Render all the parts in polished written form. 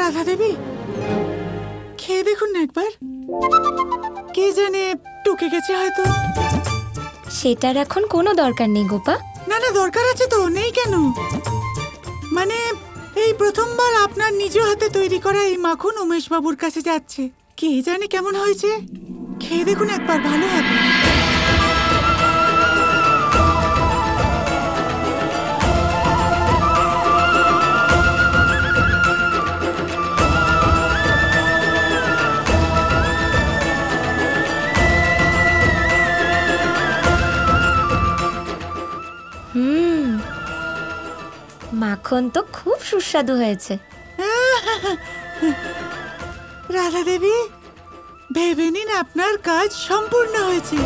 রাধা দেবী, খেয়ে দেখুন না একবার, কে জানে টুকে গেছে হয়তো। সেটার এখন কোনো দরকার নেই গোপা। না না, দরকার আছে তো, নেই কেন? মানে এই প্রথমবার আপনার নিজ হাতে তৈরি করা এই মাখন উমেশ বাবুর কাছে যাচ্ছে, কে জানে কেমন হয়েছে। খেয়ে দেখুন একবার, ভালো হবে। মাখন তো খুব সুস্বাদু হয়েছে। রাধা দেবী, ভেবে নিন আপনার কাজ সম্পূর্ণ হয়েছে।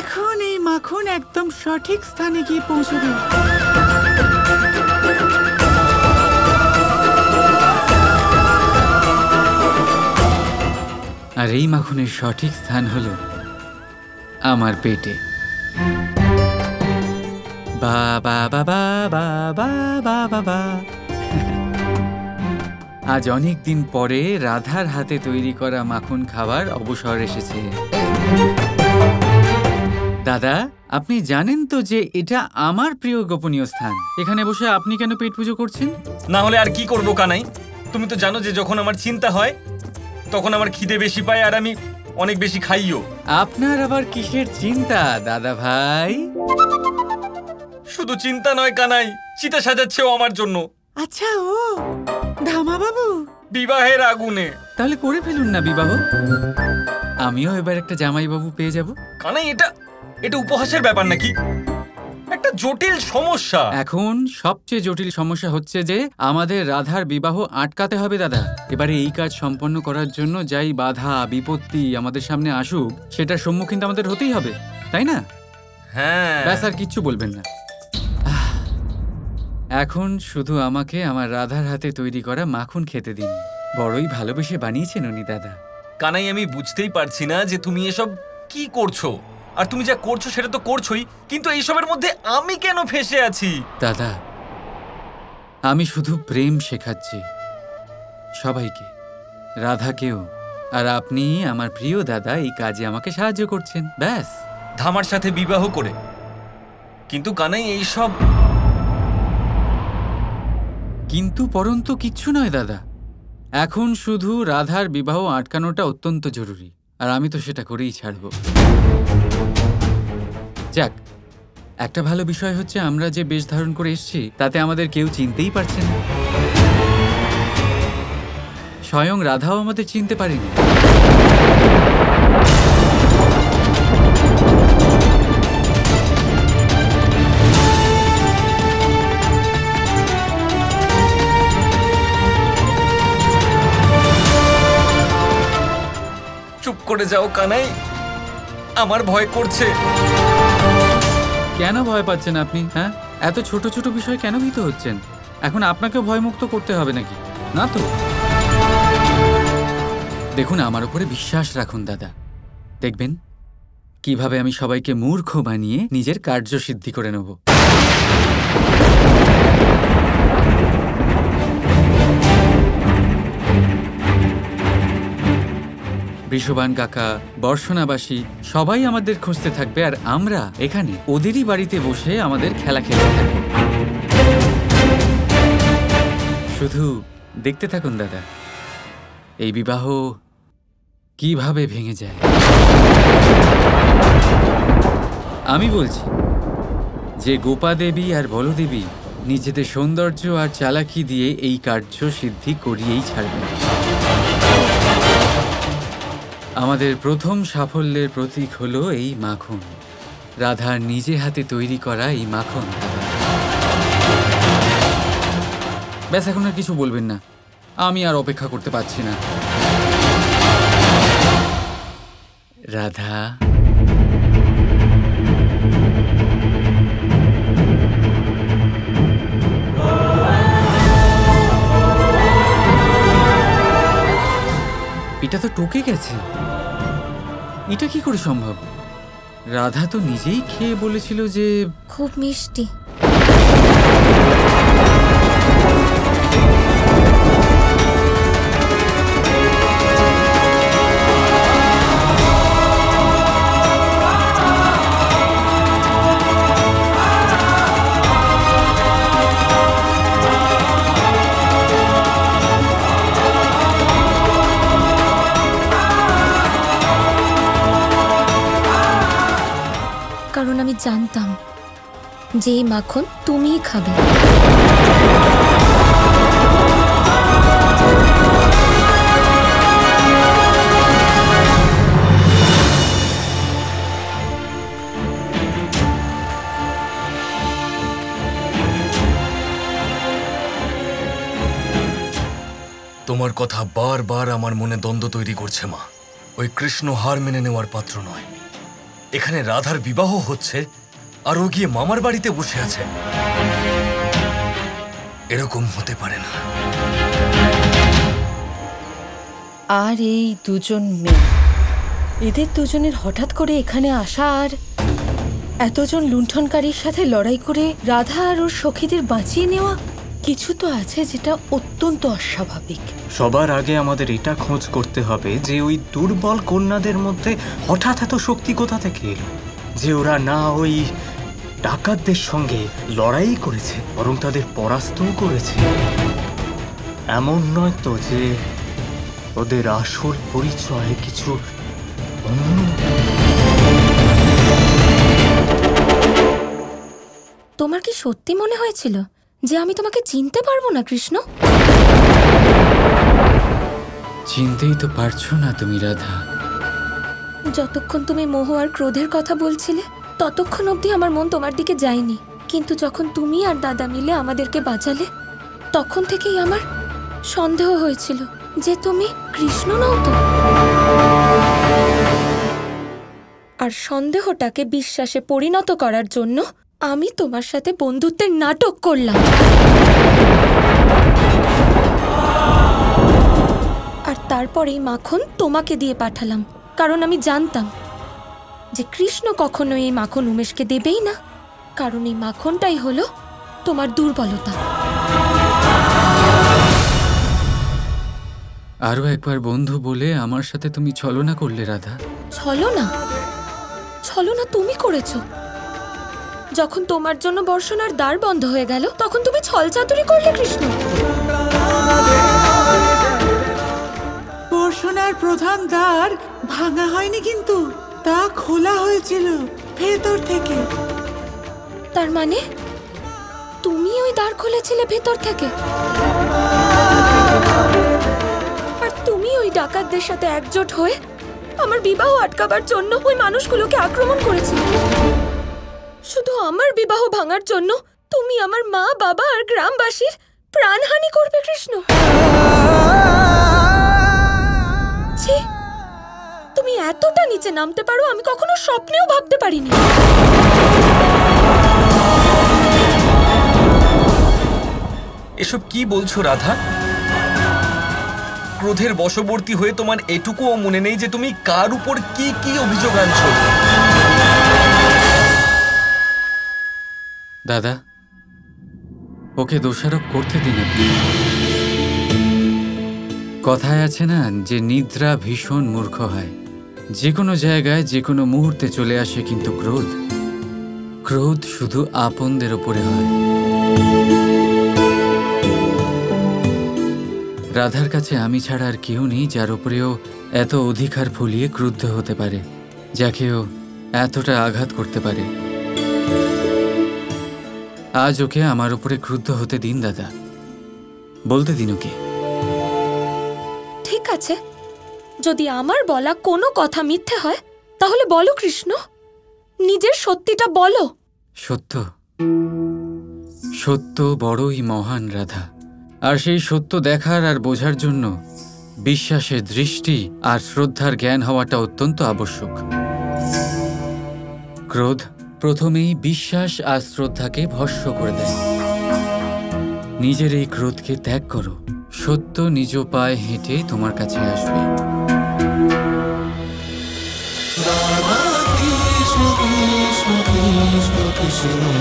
এখন এই মাখন একদম সঠিক স্থানে গিয়ে পৌঁছবে। আর এই মাখনের সঠিক স্থান হলো আমার পেটে। বাবা বাবা বাবা বাবা। আজ অনেক দিন পরে রাধার হাতে তৈরি করা মাখন খাবার অবসর এসেছে। দাদা, আপনি জানেন তো যে এটা আমার প্রিয় গোপনীয় স্থান। এখানে বসে আপনি কেন পেট পুজো করছেন? না হলে আর কি করবো কানাই? তুমি তো জানো যে যখন আমার চিন্তা হয় তখন আমার খিদে বেশি পায় আর আমি অনেক বেশি খাইও। আপনার আবার কিসের চিন্তা দাদা ভাই? শুধু চিন্তা নয় কানাই, চিতা সাজাচ্ছেও আমার জন্য। আচ্ছা, ও ধামা বাবু, বিবাহের আগুনে। তাহলে করে ফেলুন না বিবাহ, আমিও এবার একটা জামাই বাবু পেয়ে যাব। কানাই, এটা উপহাসের ব্যাপার নাকি? একটা জটিল সমস্যা। এখন সবচেয়ে জটিল সমস্যা হচ্ছে যে আমাদের রাধার বিবাহ আটকাতে হবে দাদা। এবারে এই কাজ সম্পন্ন করার জন্য যাই বাধা বিপত্তি আমাদের সামনে আসুক, সেটার সম্মুখীন তো আমাদের হতেই হবে, তাই না? হ্যাঁ। ব্যাস, আর কিচ্ছু বলবেন না। এখন শুধু আমাকে আমার রাধার হাতে তৈরি করা মাখন খেতে দিন। বড়ই ভালোবেসে বানিয়েছেন উনি দাদা। কানাই, আমি বুঝতেই পারছি না যে তুমি এসব কি করছো। আর তুমি যা করছো সেটা তো করছোই, কিন্তু এইসবের মধ্যে আমি কেন ফেঁসে আছি? দাদা, আমি শুধু প্রেম শেখাচ্ছি সবাইকে, রাধাকেও। আর আপনি আমার প্রিয় দাদা এই কাজে আমাকে সাহায্য করছেন, ব্যাস। ধামার সাথে বিবাহ করে। কিন্তু কানাই, এইসব কিন্তু পরন্তু কিচ্ছু নয় দাদা। এখন শুধু রাধার বিবাহ আটকানোটা অত্যন্ত জরুরি, আর আমি তো সেটা করেই ছাড়ব। যাক, একটা ভালো বিষয় হচ্ছে আমরা যে বেশ ধারণ করে এসেছি তাতে আমাদের কেউ চিনতেই পারছে না। স্বয়ং রাধাও আমাদের চিনতে পারেনি। চুপ করে যাও কানাই, আমার ভয় করছে। কেন ভয় পাচ্ছেন আপনি? হ্যাঁ, এত ছোট ছোট বিষয় কেন ভীত হচ্ছেন? এখন আপনাকে ভয়মুক্ত করতে হবে নাকি? না তো। দেখুন, আমার উপরে বিশ্বাস রাখুন দাদা, দেখবেন কিভাবে আমি সবাইকে মূর্খ বানিয়ে নিজের কার্যসিদ্ধি করে নেব। বৃষবান কাকা, বর্ষণাবাসী সবাই আমাদের খুঁজতে থাকবে, আর আমরা এখানে ওদেরই বাড়িতে বসে আমাদের খেলা খেলতে থাকবো। শুধু দেখতে থাকুন দাদা, এই বিবাহ কিভাবে ভেঙে যায়। আমি বলছি যে গোপা দেবী আর বলদেবী নিজেদের সৌন্দর্য আর চালাকি দিয়ে এই কার্য সিদ্ধি করিয়েই ছাড়বেন। আমাদের প্রথম সাফল্যের প্রতীক হলো এই মাখন, রাধার নিজে হাতে তৈরি করা এই মাখন। ব্যাস, এখন আর কিছু বলবেন না, আমি আর অপেক্ষা করতে পারছি না। রাধা, এটা তো টকে গেছে, এটা কি করে সম্ভব? রাধা তো নিজেই খেয়ে বলেছিল যে খুব মিষ্টি। জানতাম যে এই মাখন তুমিই খাবে। তোমার কথা বারবার আমার মনে দ্বন্দ্ব তৈরি করছে মা। ওই কৃষ্ণ হার মেনে নেওয়ার পাত্র নয়। এখানে রাধার বিবাহ হচ্ছে আর ও গিয়ে মামার বাড়িতে বসে আছে। এরকম হতে পারে না। আর এই দুজন মেয়ে, এদের দুজনের হঠাৎ করে এখানে আসা আর এতজন লুণ্ঠনকারীর সাথে লড়াই করে রাধা আর ওর সখীদের বাঁচিয়ে নেওয়া, কিছু তো আছে যেটা অত্যন্ত অস্বাভাবিক। সবার আগে আমাদের এটা খোঁজ করতে হবে যে ওই দুর্বল কন্যাদের মধ্যে হঠাৎ এত শক্তি কোথা থেকে এলো, যে ওরা না ওই ডাকাতদের সঙ্গে লড়াই করেছে বরং তাদের পরাস্তও করেছে। এমন নয় তো যে ওদের আসল পরিচয় কিছু অন্য? তোমার কি সত্যি মনে হয়েছিল যে আমি তোমাকে চিনতে পারবো না কৃষ্ণ? চিনতেই তো পারছো না তুমি রাধা। যতক্ষণ তুমি মোহ আর ক্রোধের কথা বলছিলে ততক্ষণ অবধি আমার মন তোমার দিকে যায়নি, কিন্তু যখন তুমি আর দাদা মিলে আমাদেরকে বাঁচালে তখন থেকেই আমার সন্দেহ হয়েছিল যে তুমি কৃষ্ণ নও তো। আর সন্দেহটাকে বিশ্বাসে পরিণত করার জন্য আমি তোমার সাথে বন্ধুত্বের নাটক করলাম। আর তারপরেই মাখন তোমাকে দিয়ে পাঠালাম, কারণ আমি জানতাম যে কৃষ্ণ কখনো এই মাখন উমেশকে দেবেই না, কারণ এই মাখনটাই হলো তোমার দুর্বলতা। আরো একবার বন্ধু বলে আমার সাথে তুমি ছলনা করলে রাধা। ছলনা? ছলনা তুমি করেছো। যখন তোমার জন্য বর্ষণার দ্বার বন্ধ হয়ে গেল তখন তুমি ছলচাতুরি করলে কৃষ্ণ। বর্ষণার প্রধান দ্বার ভাঙা হয়নি, কিন্তু তা খোলা হয়েছিল ভেতর থেকে। তার মানে তুমি ওই দ্বার খুলেছিলে ভেতর থেকে, আর তুমি ওই ডাকাতদের সাথে একজোট হয়ে আমার বিবাহ আটকাবার জন্য ওই মানুষগুলোকে আক্রমণ করেছিলে। শুধু আমার বিবাহ ভাঙার জন্য তুমি আমার মা, বাবা আর গ্রামবাসীর প্রাণহানি করবে কৃষ্ণ। ছি, তুমি এতটা নিচে নামতে পারো আমি কখনো স্বপ্নেও ভাবতে পারিনি। এসব কি বলছো রাধা? ক্রোধের বশবর্তী হয়ে তোমার এটুকুও মনে নেই যে তুমি কার উপর কি কি অভিযোগ আনছো? দাদা, ওকে দোষারোপ করতে দিন আপনি। কথায় আছে না যে নিদ্রা ভীষণ মূর্খ হয়। যে কোনো জায়গায় যে কোনো মুহূর্তে চলে আসে, কিন্তু ক্রোধ ক্রোধ শুধু আপনদের ওপরে হয়। রাধার কাছে আমি ছাড়া আর কেউ নেই যার উপরেও এত অধিকার ফলিয়ে ক্রুদ্ধ হতে পারে, যাকেও এতটা আঘাত করতে পারে। আজ ওকে আমার উপরে ক্রুদ্ধ হতে দিন দাদা, বলতে দিন ওকে। ঠিক আছে, যদি আমার বলা কোনো কথা মিথ্যে হয় তাহলে বলো কৃষ্ণ, নিজের সত্যিটা বলো। সত্য সত্য বড়ই মহান রাধা, আর সেই সত্য দেখার আর বোঝার জন্য বিশ্বাসের দৃষ্টি আর শ্রদ্ধার জ্ঞান হওয়াটা অত্যন্ত আবশ্যক। ক্রোধ প্রথমেই বিশ্বাস আর শ্রদ্ধাকে ভস্ম করে দেয়। নিজের এই ক্রোধকে ত্যাগ করো, সত্য নিজ পায়ে হেঁটে তোমার কাছে আসবে। Krishna Krishna Krishna Krishna